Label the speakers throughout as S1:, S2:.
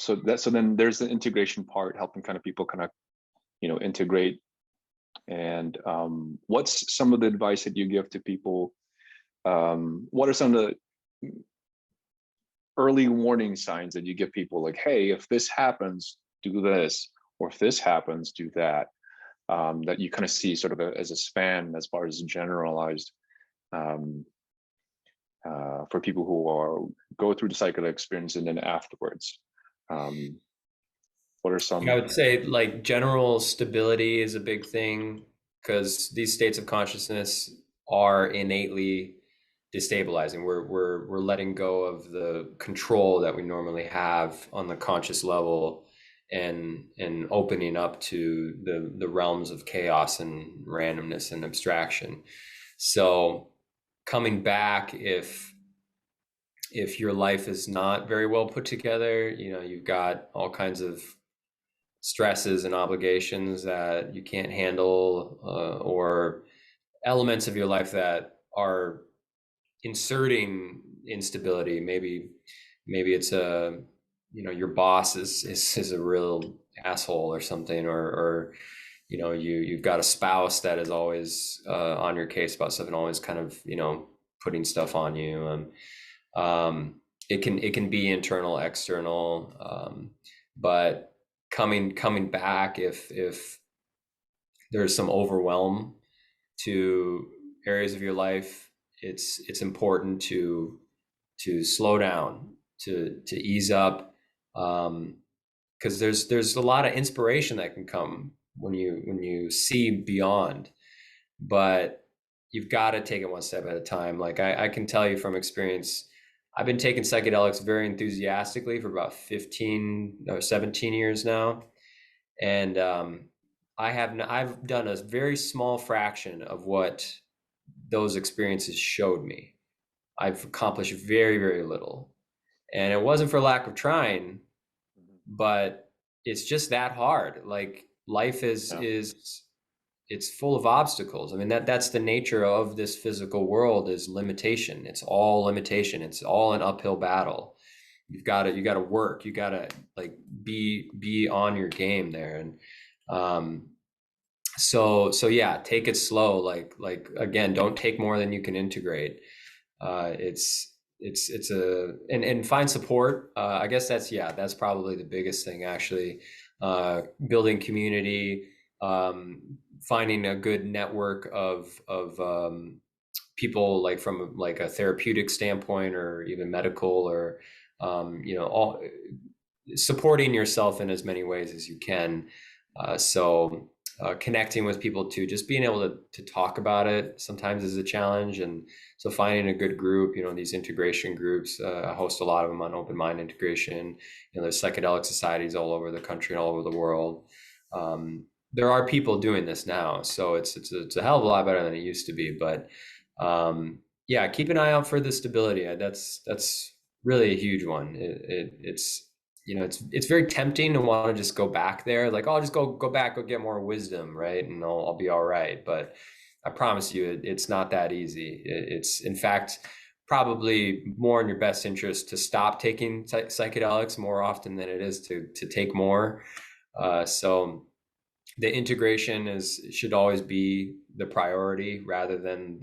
S1: so then there's the integration part, helping kind of people kind of, integrate. And what's some of the advice that you give to people? What are some of the early warning signs that you give people, like, hey, if this happens, do this, or if this happens, do that, that you kind of see sort of as a span as far as generalized, for people who go through the psychedelic experience and then afterwards? What are some?
S2: I would say like general stability is a big thing, because these states of consciousness are innately destabilizing. We're letting go of the control that we normally have on the conscious level, and opening up to the realms of chaos and randomness and abstraction. So coming back, if your life is not very well put together, you've got all kinds of stresses and obligations that you can't handle, or elements of your life that are inserting instability. Maybe it's your boss is a real asshole or something, or you've got a spouse that is always on your case about stuff and always kind of putting stuff on you. It can be internal, external, but coming back, if there's some overwhelm to areas of your life, it's important to slow down, to ease up, because there's a lot of inspiration that can come when you see beyond, but you've got to take it one step at a time. Like I can tell you from experience, I've been taking psychedelics very enthusiastically for about 15 or 17 years now. And I've done a very small fraction of what those experiences showed me. I've accomplished very, very little. And it wasn't for lack of trying, but it's just that hard. Like life is it's full of obstacles. I mean, that's the nature of this physical world, is limitation. It's all limitation. It's all an uphill battle. You got to work. You got to like be on your game there. And so yeah, take it slow. Like again, don't take more than you can integrate. It's and find support. I guess that's probably the biggest thing, actually. Building community, finding a good network of people, like from like a therapeutic standpoint or even medical, or all supporting yourself in as many ways as you can. So connecting with people too, just being able to talk about it sometimes is a challenge. And so finding a good group, these integration groups, I host a lot of them on Open Mind Integration. There's psychedelic societies all over the country and all over the world. There are people doing this now, so it's a hell of a lot better than it used to be. But yeah, keep an eye out for the stability. That's really a huge one. It's very tempting to want to just go back there, like, oh, I'll just go back, go get more wisdom, right, and I'll be all right. But I promise you, it's not that easy. It's in fact probably more in your best interest to stop taking psychedelics more often than it is to take more. So the integration should always be the priority, rather than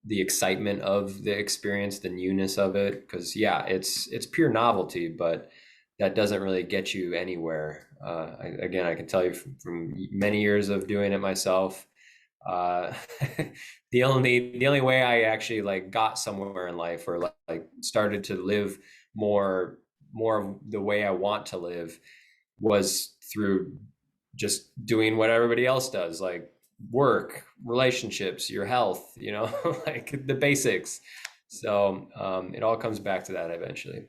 S2: the excitement of the experience, the newness of it. Because yeah, it's pure novelty, but that doesn't really get you anywhere. Again, I can tell you from many years of doing it myself, the only way I actually like got somewhere in life, or like started to live more of the way I want to live, was through just doing what everybody else does, like work, relationships, your health, like the basics. So it all comes back to that eventually.